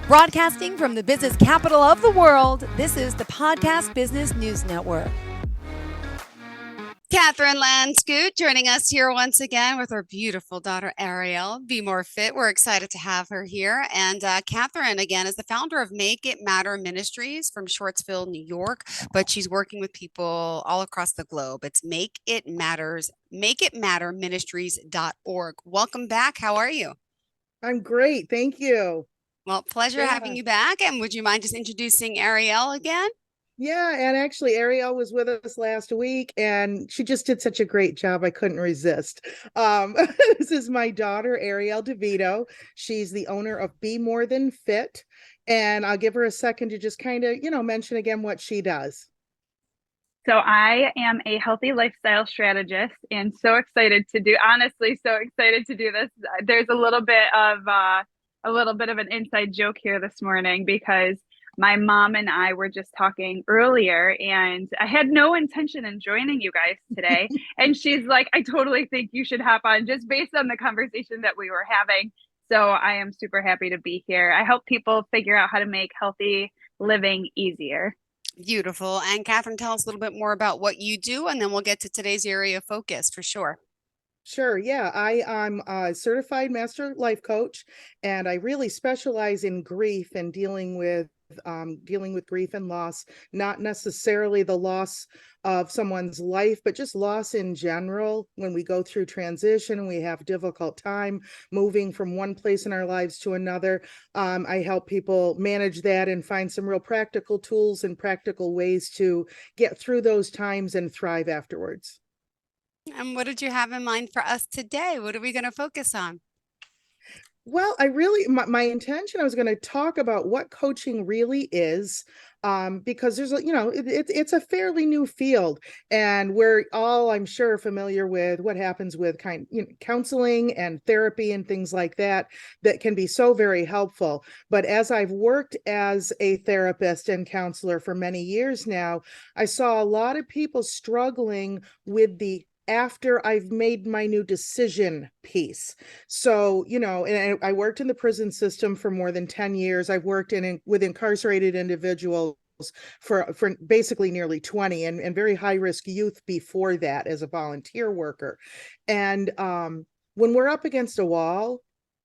Broadcasting from the business capital of the world, this is the Podcast Business News Network. Catherine Landschoot joining us here once again with her beautiful daughter Ariel. Be More Fit. We're excited to have her here. And Catherine, again, is the founder of Make It Matter Ministries from Shortsville, New York, but she's working with people all across the globe. It's Make It Matters, makeitmatterministries.org. Welcome back. How are you? I'm great. Thank you. Well, pleasure having you back. And would you mind just introducing Ariel again? Yeah, and actually Ariel was with us last week and she just did such a great job. I couldn't resist. This is my daughter, Ariel DeVito. She's the owner of Be More Than Fit. And I'll give her a second to just kind of, mention again what she does. So I am a healthy lifestyle strategist and so excited to do this. There's a little bit of an inside joke here this morning because my mom and I were just talking earlier and I had no intention in joining you guys today. And she's like, I totally think you should hop on just based on the conversation that we were having. So I am super happy to be here. I help people figure out how to make healthy living easier. Beautiful. And Catherine, tell us a little bit more about what you do, and then we'll get to today's area of focus for sure. Sure. Yeah, I'm a certified master life coach, and I really specialize in grief and dealing with grief and loss, not necessarily the loss of someone's life, but just loss in general. When we go through transition and we have difficult time moving from one place in our lives to another, I help people manage that and find some real practical tools and practical ways to get through those times and thrive afterwards. And what did you have in mind for us today? What are we going to focus on? Well, my intention, I was going to talk about what coaching really is, because there's it's a fairly new field, and we're all, I'm sure, familiar with what happens with counseling and therapy and things like that can be so very helpful. But as I've worked as a therapist and counselor for many years now, I saw a lot of people struggling with the after I've made my new decision piece. So, and I worked in the prison system for more than 10 years. I've worked with incarcerated individuals for basically nearly 20 and very high risk youth before that as a volunteer worker. And when we're up against a wall,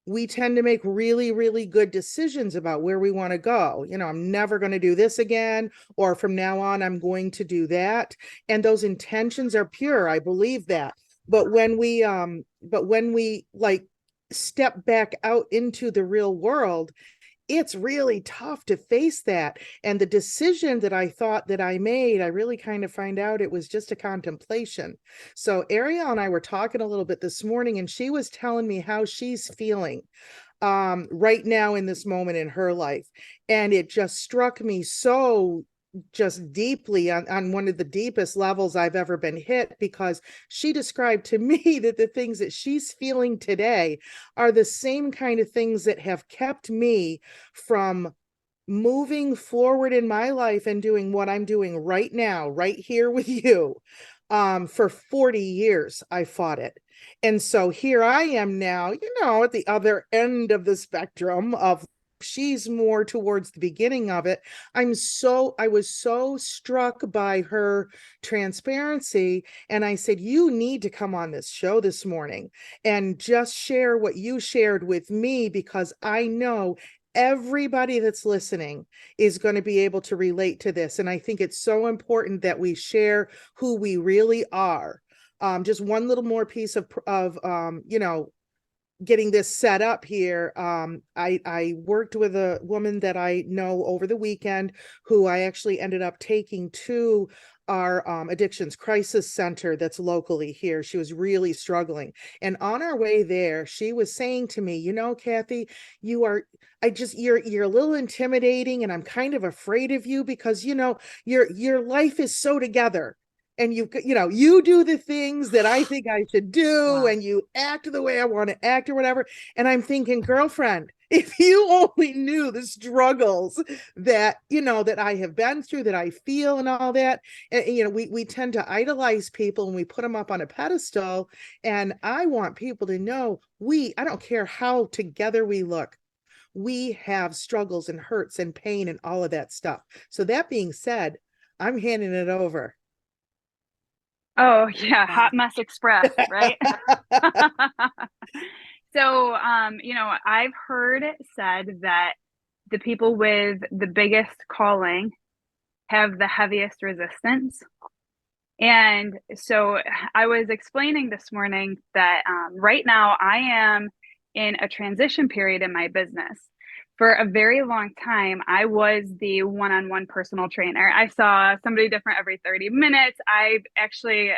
we tend to make really, really good decisions about where we want to go. I'm never going to do this again, or from now on, I'm going to do that. And those intentions are pure. I believe that. But when we like step back out into the real world, it's really tough to face that. And the decision that I thought that I made, I really kind of find out it was just a contemplation. So Ariel and I were talking a little bit this morning, and she was telling me how she's feeling right now in this moment in her life. And it just struck me so just deeply on one of the deepest levels I've ever been hit, because she described to me that the things that she's feeling today are the same kind of things that have kept me from moving forward in my life and doing what I'm doing right now, right here with you. For 40 years, I fought it. And so here I am now, at the other end of the spectrum of she's more towards the beginning of it. I was so struck by her transparency. And I said, you need to come on this show this morning and just share what you shared with me, because I know everybody that's listening is going to be able to relate to this. And I think it's so important that we share who we really are. Just one little more piece of getting this set up here. I worked with a woman that I know over the weekend who I actually ended up taking to our addictions crisis center that's locally here. She was really struggling. And on our way there, she was saying to me, Kathy, you're a little intimidating, and I'm kind of afraid of you because, your life is so together. And you do the things that I think I should do. Wow. And you act the way I want to act or whatever. And I'm thinking, girlfriend, if you only knew the struggles that, that I have been through, that I feel and all that. And, we tend to idolize people and we put them up on a pedestal. And I want people to know I don't care how together we look. we have struggles and hurts and pain and all of that stuff. So that being said, I'm handing it over. Oh yeah, Hot Mess Express, right? So, I've heard said that the people with the biggest calling have the heaviest resistance. And so I was explaining this morning that right now I am in a transition period in my business. For a very long time, I was the one-on-one personal trainer. I saw somebody different every 30 minutes. I actually,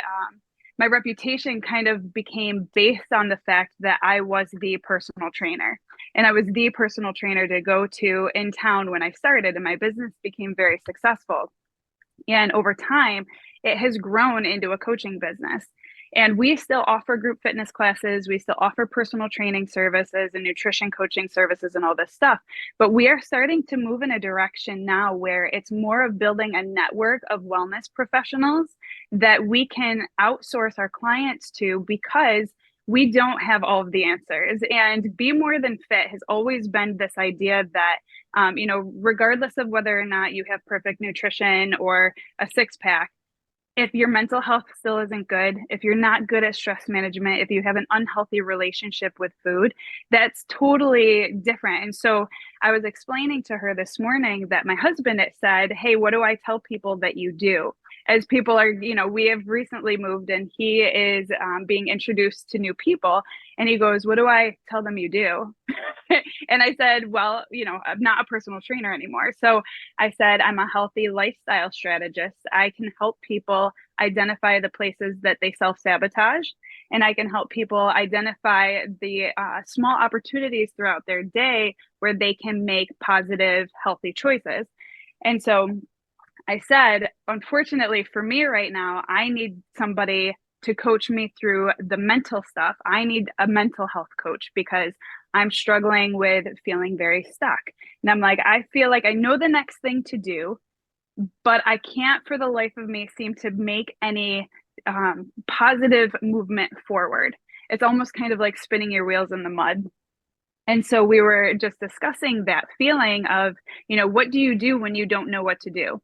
my reputation kind of became based on the fact that I was the personal trainer. And I was the personal trainer to go to in town when I started, and my business became very successful. And over time, it has grown into a coaching business. And we still offer group fitness classes. We still offer personal training services and nutrition coaching services and all this stuff. But we are starting to move in a direction now where it's more of building a network of wellness professionals that we can outsource our clients to, because we don't have all of the answers. And Be More Than Fit has always been this idea that regardless of whether or not you have perfect nutrition or a six pack, if your mental health still isn't good, if you're not good at stress management, if you have an unhealthy relationship with food, that's totally different. And so I was explaining to her this morning that my husband had said, "Hey, what do I tell people that you do?" As people are, we have recently moved and he is being introduced to new people. And he goes, "What do I tell them you do?" And I said, "Well, I'm not a personal trainer anymore." So I said, "I'm a healthy lifestyle strategist. I can help people identify the places that they self-sabotage, and I can help people identify the small opportunities throughout their day where they can make positive, healthy choices." And so I said, unfortunately for me right now, I need somebody to coach me through the mental stuff. I need a mental health coach because I'm struggling with feeling very stuck. And I'm like, I feel like I know the next thing to do, but I can't for the life of me seem to make any positive movement forward. It's almost kind of like spinning your wheels in the mud. And so we were just discussing that feeling of, what do you do when you don't know what to do?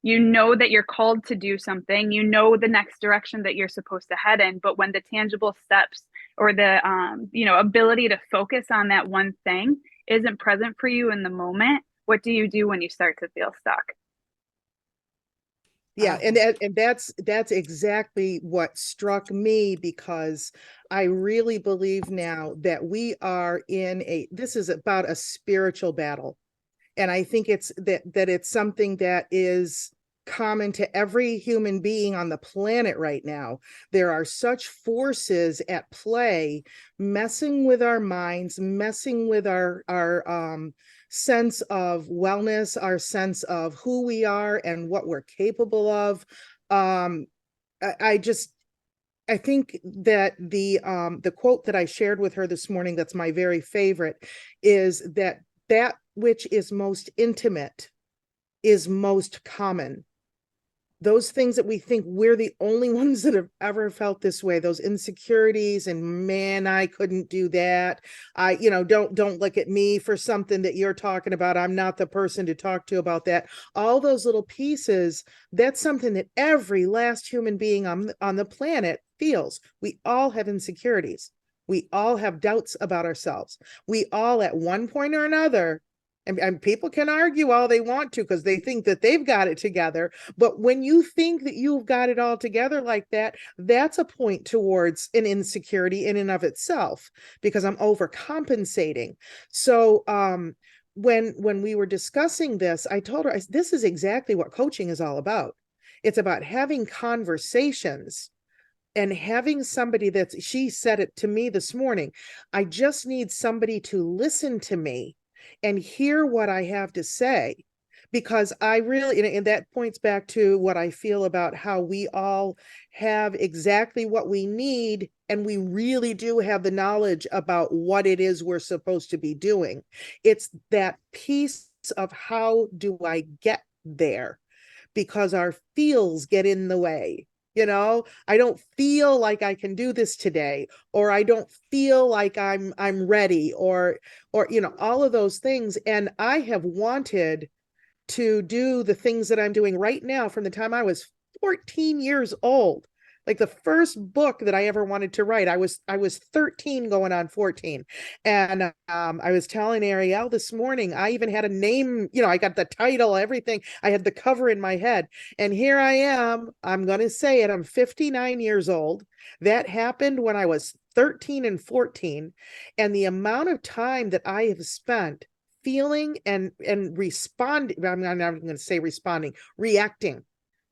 You know that you're called to do something, the next direction that you're supposed to head in, but when the tangible steps or the ability to focus on that one thing isn't present for you in the moment, what do you do when you start to feel stuck? Yeah, and that's exactly what struck me, because I really believe now that we are this is about a spiritual battle. And I think it's that it's something that is common to every human being on the planet right now. There are such forces at play, messing with our minds, messing with our sense of wellness, our sense of who we are and what we're capable of. I think that the quote that I shared with her this morning, that's my very favorite, is that which is most intimate is most common. Those things that we think we're the only ones that have ever felt this way, those insecurities, and man, I couldn't do that. Don't look at me for something that you're talking about. I'm not the person to talk to about that. All those little pieces, that's something that every last human being on the planet feels. We all have insecurities. We all have doubts about ourselves. We all, at one point or another, and people can argue all they want to because they think that they've got it together. But when you think that you've got it all together like that, that's a point towards an insecurity in and of itself, because I'm overcompensating. So when we were discussing this, I told her, this is exactly what coaching is all about. It's about having conversations and having somebody she said it to me this morning, I just need somebody to listen to me and hear what I have to say, because I really, and that points back to what I feel about how we all have exactly what we need, and we really do have the knowledge about what it is we're supposed to be doing. It's that piece of how do I get there, because our feels get in the way. I don't feel like I can do this today, or I don't feel like I'm ready, or all of those things. And I have wanted to do the things that I'm doing right now from the time I was 14 years old. Like the first book that I ever wanted to write, I was 13 going on 14. And I was telling Ariel this morning, I even had a name, I got the title, everything. I had the cover in my head. And here I am, I'm going to say it, I'm 59 years old. That happened when I was 13 and 14. And the amount of time that I have spent feeling and responding, I'm not going to say responding, reacting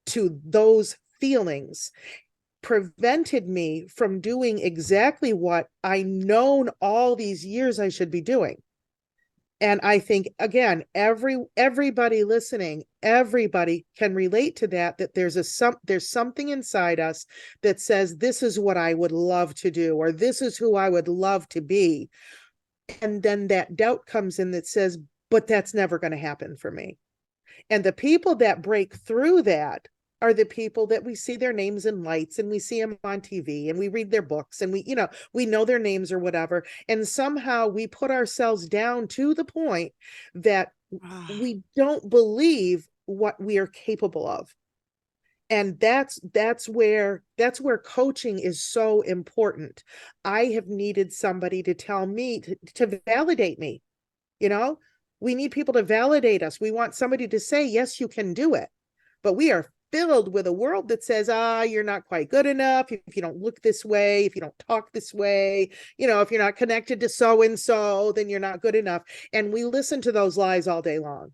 to those feelings prevented me from doing exactly what I known all these years I should be doing. And I think, again, everybody listening, everybody can relate to that there's something inside us that says, this is what I would love to do, or this is who I would love to be. And then that doubt comes in that says, but that's never going to happen for me. And the people that break through that are the people that we see their names in lights, and we see them on TV, and we read their books, and we know their names or whatever. And somehow we put ourselves down to the point that we don't believe what we are capable of. And that's where coaching is so important. I have needed somebody to tell me, to validate me. We need people to validate us. We want somebody to say, yes, you can do it. But we are filled with a world that says, you're not quite good enough if you don't look this way, if you don't talk this way, if you're not connected to so and so, then you're not good enough. And we listen to those lies all day long.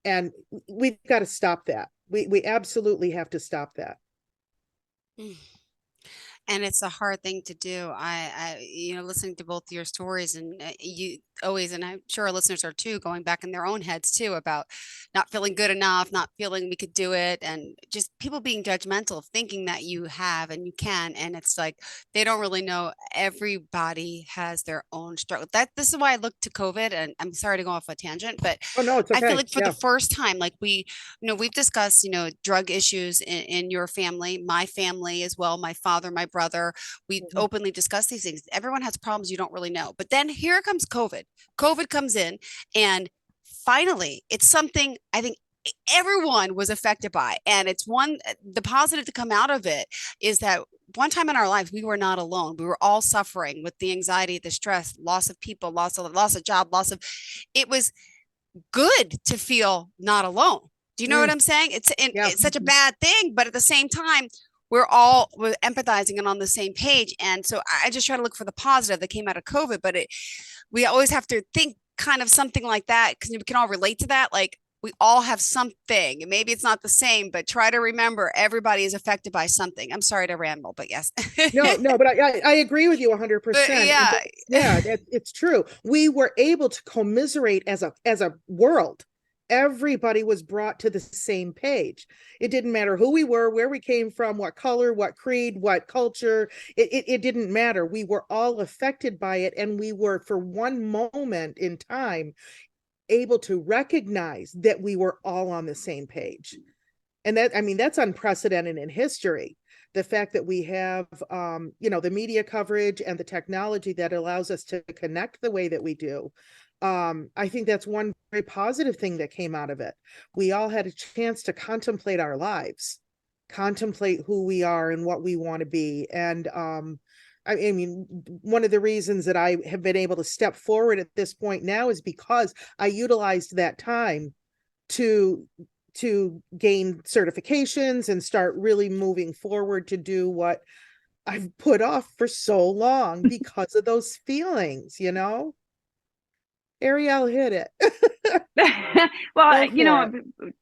And we've got to stop that. We absolutely have to stop that. And it's a hard thing to do. Listening to both your stories, and you always, and I'm sure our listeners are too, going back in their own heads too, about not feeling good enough, not feeling we could do it, and just people being judgmental, thinking that you have and you can. And it's like, they don't really know everybody has their own struggle. This is why I look to COVID, and I'm sorry to go off a tangent, but Oh, no, it's okay. I feel like for the first time, like we've discussed, drug issues in your family, my family as well, my father, my brother, we openly discuss these things. Everyone has problems you don't really know. But then here comes COVID. COVID comes in, and finally, it's something I think everyone was affected by. And the positive to come out of it is that one time in our lives, we were not alone. We were all suffering with the anxiety, the stress, loss of people, loss of job, it was good to feel not alone. Do you know what I'm saying? It's such a bad thing, but at the same time, we're empathizing and on the same page. And so I just try to look for the positive that came out of COVID, but we always have to think kind of something like that, because we can all relate to that. Like, we all have something, and maybe it's not the same, but try to remember everybody is affected by something. I'm sorry to ramble, but yes. No, but I agree with you 100%. Yeah. It's true. We were able to commiserate as a world. Everybody was brought to the same page. It didn't matter who we were, where we came from, what color, what creed, what culture. It didn't matter. We were all affected by it. And we were, for one moment in time, able to recognize that we were all on the same page. And that's unprecedented in history. The fact that we have, the media coverage and the technology that allows us to connect the way that we do. I think that's one very positive thing that came out of it. We all had a chance to contemplate our lives, contemplate who we are and what we want to be. And one of the reasons that I have been able to step forward at this point now is because I utilized that time to gain certifications and start really moving forward to do what I've put off for so long because of those feelings, Ariel hit it. Well,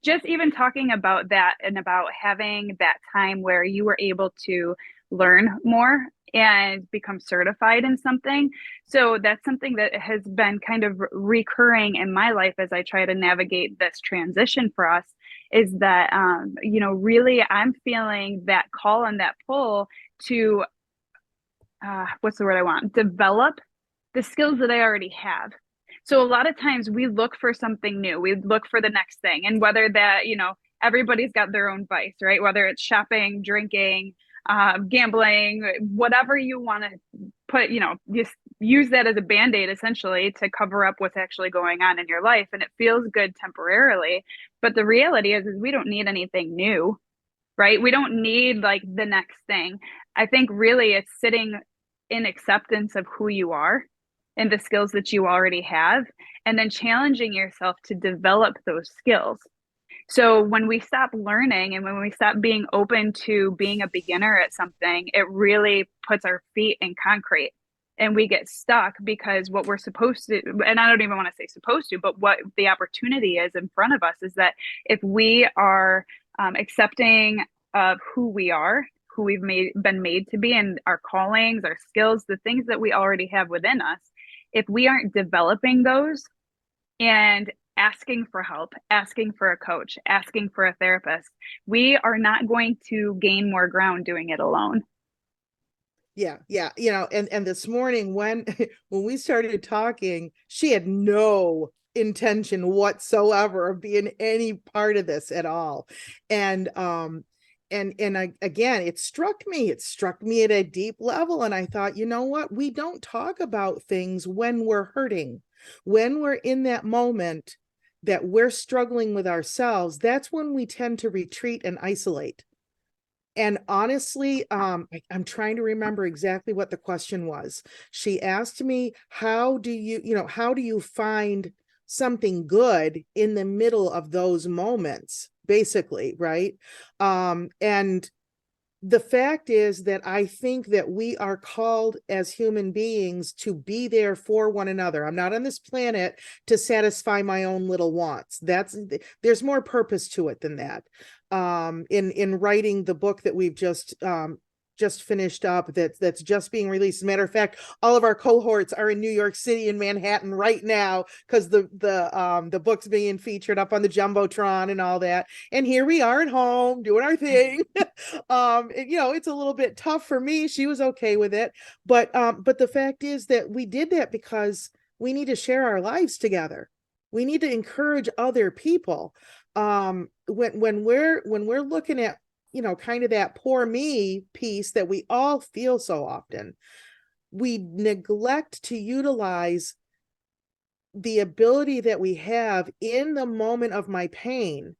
just even talking about that and about having that time where you were able to learn more and become certified in something. So that's something that has been kind of recurring in my life as I try to navigate this transition for us, is that, really I'm feeling that call and that pull to, what's the word I want? Develop the skills that I already have. So a lot of times we look for something new, we look for the next thing. And whether that, everybody's got their own vice, right? Whether it's shopping, drinking, gambling, whatever you want to put, just use that as a band-aid essentially to cover up what's actually going on in your life. And it feels good temporarily. But the reality is we don't need anything new, right? We don't need like the next thing. I think really it's sitting in acceptance of who you are and the skills that you already have, and then challenging yourself to develop those skills. So when we stop learning and when we stop being open to being a beginner at something, it really puts our feet in concrete and we get stuck because what we're supposed to, and I don't even want to say supposed to, but what the opportunity is in front of us is that if we are accepting of who we are, who we've been made to be, and our callings, our skills, the things that we already have within us, if we aren't developing those and asking for help, asking for a coach, asking for a therapist, we are not going to gain more ground doing it alone. Yeah. And this morning when we started talking, she had no intention whatsoever of being any part of this at all. And again, it struck me at a deep level. And I thought, you know what? We don't talk about things when we're hurting, when we're in that moment that we're struggling with ourselves. That's when we tend to retreat and isolate. And honestly, I'm trying to remember exactly what the question was. She asked me, how do you find something good in the middle of those moments, basically, right? And the fact is that I think that we are called as human beings to be there for one another. I'm not on this planet to satisfy my own little wants. There's more purpose to it than that. In writing the book that we've just finished up, that's just being released. As a matter of fact, all of our cohorts are in New York City and Manhattan right now because the book's being featured up on the Jumbotron and all that. And here we are at home doing our thing. It's a little bit tough for me. She was okay with it, but the fact is that we did that because we need to share our lives together. We need to encourage other people. When we're looking at kind of that poor me piece that we all feel so often, we neglect to utilize the ability that we have in the moment of my pain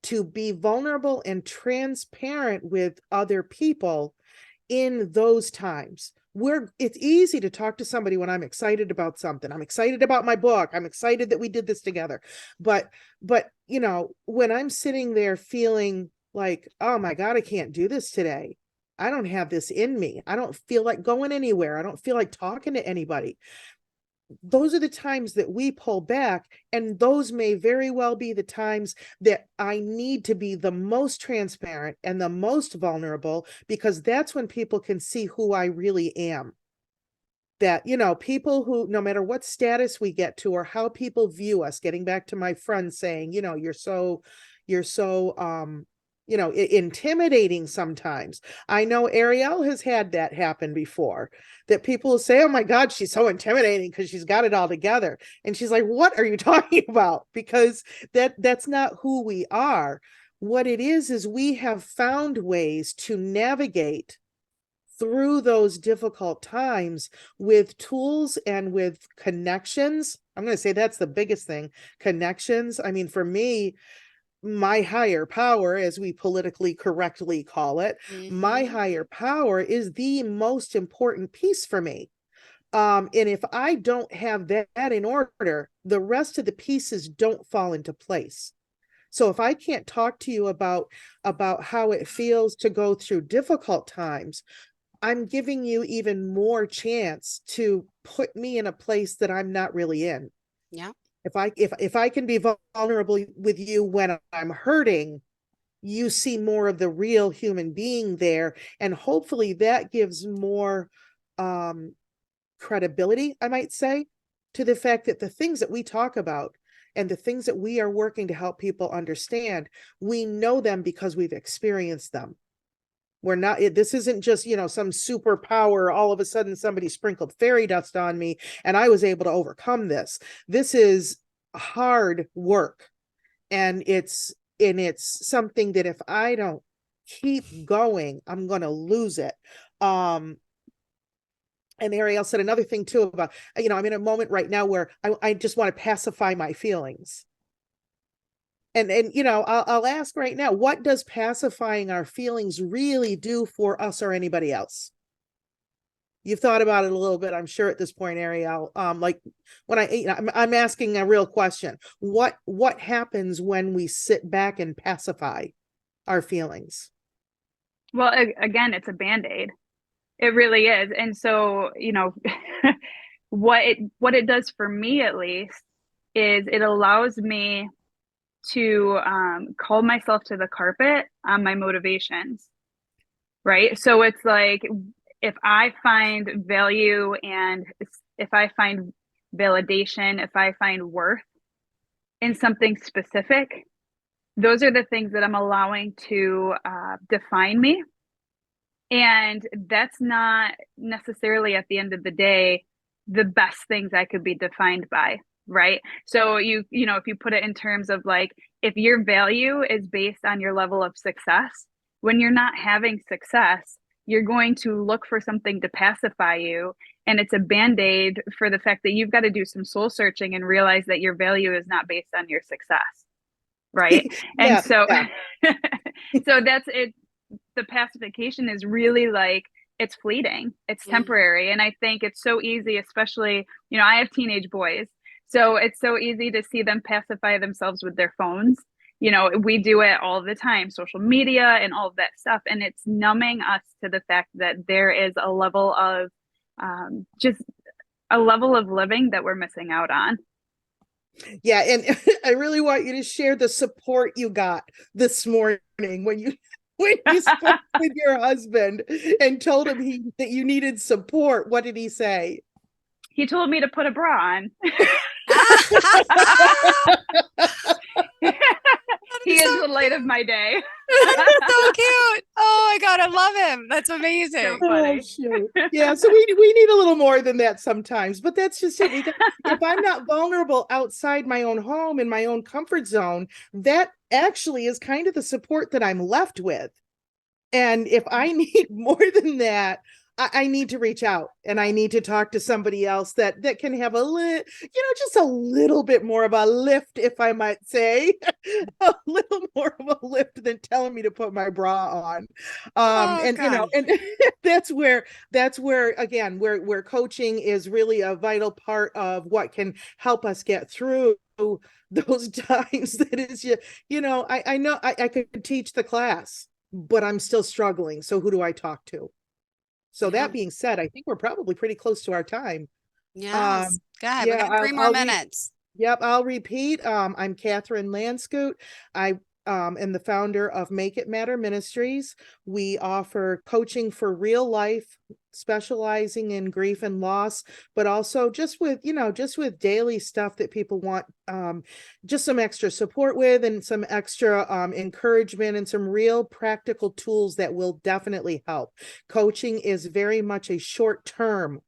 to be vulnerable and transparent with other people in those times. It's easy to talk to somebody when I'm excited about something. I'm excited about my book. I'm excited that we did this together. But when I'm sitting there feeling like, oh my God, I can't do this today. I don't have this in me. I don't feel like going anywhere. I don't feel like talking to anybody. Those are the times that we pull back, and those may very well be the times that I need to be the most transparent and the most vulnerable, because that's when people can see who I really am. That, people who, no matter what status we get to or how people view us, getting back to my friend saying, you're so intimidating sometimes. I know Ariel has had that happen before, that people will say, oh my God, she's so intimidating because she's got it all together. And she's like, what are you talking about? Because that's not who we are. What it is we have found ways to navigate through those difficult times with tools and with connections. I'm going to say that's the biggest thing, connections. I mean, for me, my higher power, as we politically correctly call it, my higher power is the most important piece for me. And if I don't have that in order, the rest of the pieces don't fall into place. So if I can't talk to you about how it feels to go through difficult times, I'm giving you even more chance to put me in a place that I'm not really in. Yeah. If I can be vulnerable with you when I'm hurting, you see more of the real human being there. And hopefully that gives more credibility, I might say, to the fact that the things that we talk about and the things that we are working to help people understand, we know them because we've experienced them. This isn't just, some superpower. All of a sudden somebody sprinkled fairy dust on me and I was able to overcome this. This is hard work. And it's it's something that if I don't keep going, I'm going to lose it. And Ariel said another thing too about, I'm in a moment right now where I just want to pacify my feelings. And I'll ask right now, what does pacifying our feelings really do for us or anybody else? You've thought about it a little bit, I'm sure, at this point, Ariel. Like when I'm asking a real question. What happens when we sit back and pacify our feelings? Well, again, it's a Band-Aid. It really is. And so, what it does for me, at least, is it allows me to call myself to the carpet on my motivations, right? So it's like, if I find value and if I find validation, if I find worth in something specific, those are the things that I'm allowing to define me. And that's not necessarily, at the end of the day, the best things I could be defined by, right? So if you put it in terms of like, if your value is based on your level of success, when you're not having success, you're going to look for something to pacify you. And it's a Band-Aid for the fact that you've got to do some soul searching and realize that your value is not based on your success, right? Yeah, and so yeah. so that's it. The pacification is really like, it's fleeting, it's temporary. And I think it's so easy, especially, I have teenage boys, so it's so easy to see them pacify themselves with their phones. We do it all the time, social media and all of that stuff, and it's numbing us to the fact that there is a level of just a level of living that we're missing out on. Yeah, and I really want you to share the support you got this morning when you spoke with your husband and told him that you needed support. What did he say? He told me to put a bra on. He is so the light of my day. So cute. Oh my God, I love him. That's amazing. So funny. Yeah, so we need a little more than that sometimes, but that's just it. If I'm not vulnerable outside my own home, in my own comfort zone, that actually is kind of the support that I'm left with. And if I need more than that, I need to reach out and I need to talk to somebody else that can have just a little bit more of a lift, if I might say, a little more of a lift than telling me to put my bra on. And that's where again, where coaching is really a vital part of what can help us get through those times that is, I know I could teach the class, but I'm still struggling. So who do I talk to? So that being said, I think we're probably pretty close to our time. Yes. Go ahead. We got 3 more minutes. Yep. I'll repeat. I'm Catherine Landschoot. I am the founder of Make It Matter Ministries. We offer coaching for real life, specializing in grief and loss, but also just with daily stuff that people want just some extra support with, and some extra encouragement, and some real practical tools that will definitely help. Coaching is very much a short-term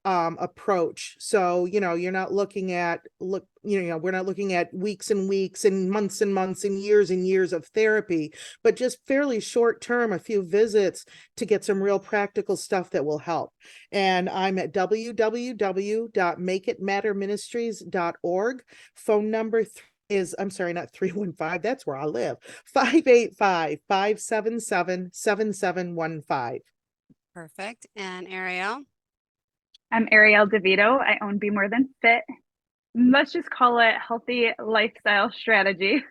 approach. So, you're not looking at we're not looking at weeks and weeks and months and years of therapy, but just fairly short term, a few visits to get some real practical stuff that will help. And I'm at www.makeitmatterministries.org. Phone number is, I'm sorry, not 315, that's where I live, 585-577-7715. Perfect. And Ariel? I'm Ariel DeVito. I own Be More Than Fit. Let's just call it Healthy Lifestyle Strategy.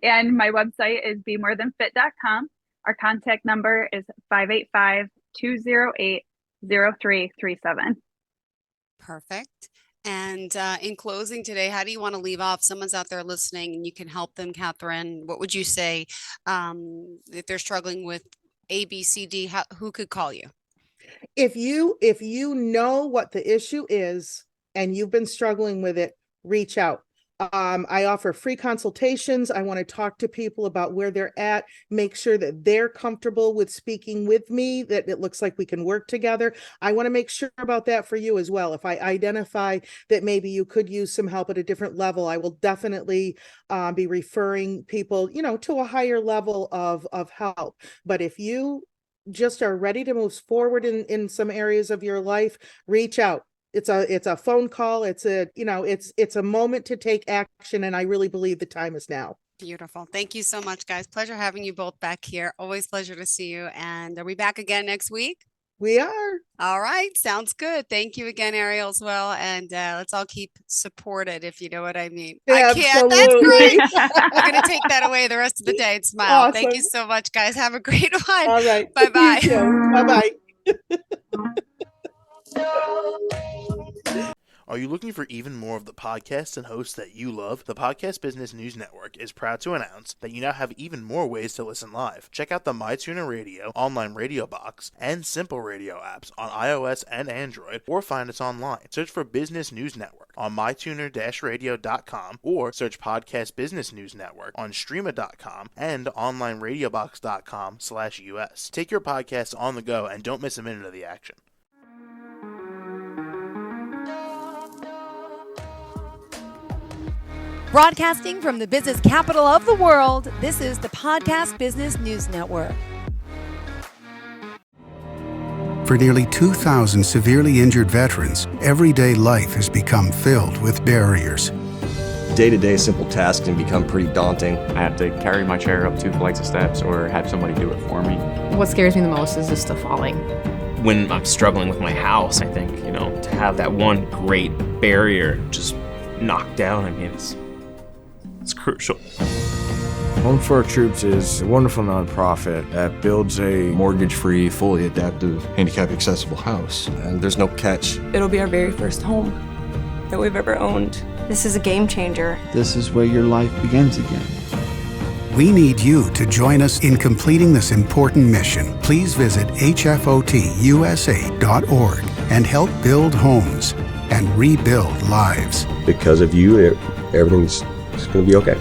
And my website is bemorethanfit.com. Our contact number is 585-208-0337. Perfect. And in closing today, how do you want to leave off? Someone's out there listening and you can help them, Catherine. What would you say if they're struggling with A, B, C, D? Who could call you? If you know what the issue is and you've been struggling with it, reach out. I offer free consultations. I want to talk to people about where they're at, make sure that they're comfortable with speaking with me, that it looks like we can work together. I want to make sure about that for you as well. If I identify that maybe you could use some help at a different level, I will definitely be referring people, to a higher level of help. But if you just are ready to move forward in some areas of your life, reach out. It's a phone call. It's a moment to take action. And I really believe the time is now. Beautiful. Thank you so much, guys. Pleasure having you both back here. Always pleasure to see you. And are we back again next week? We are. All right. Sounds good. Thank you again, Ariel, as well. And let's all keep supported, if you know what I mean. Absolutely. I can't. That's great. I'm going to take that away the rest of the day and smile. Awesome. Thank you so much, guys. Have a great one. All right. Bye-bye. Bye-bye. Are you looking for even more of the podcasts and hosts that you love? The Podcast Business News Network is proud to announce that you now have even more ways to listen live. Check out the MyTuner Radio, online radio box, and Simple Radio apps on iOS and Android, or find us online. Search for Business News Network on mytuner-radio.com, or search Podcast Business News Network on streama.com and onlineradiobox.com/US. Take your podcast on the go and don't miss a minute of the action. Broadcasting from the business capital of the world, this is the Podcast Business News Network. For nearly 2,000 severely injured veterans, everyday life has become filled with barriers. Day-to-day simple tasks can become pretty daunting. I have to carry my chair up 2 flights of steps or have somebody do it for me. What scares me the most is just the falling. When I'm struggling with my house, I think, to have that one great barrier just knocked down, it's crucial. Home for Our Troops is a wonderful nonprofit that builds a mortgage-free, fully adaptive, handicap-accessible house. And there's no catch. It'll be our very first home that we've ever owned. This is a game changer. This is where your life begins again. We need you to join us in completing this important mission. Please visit hfotusa.org and help build homes and rebuild lives. Because of you, everything's going to be okay.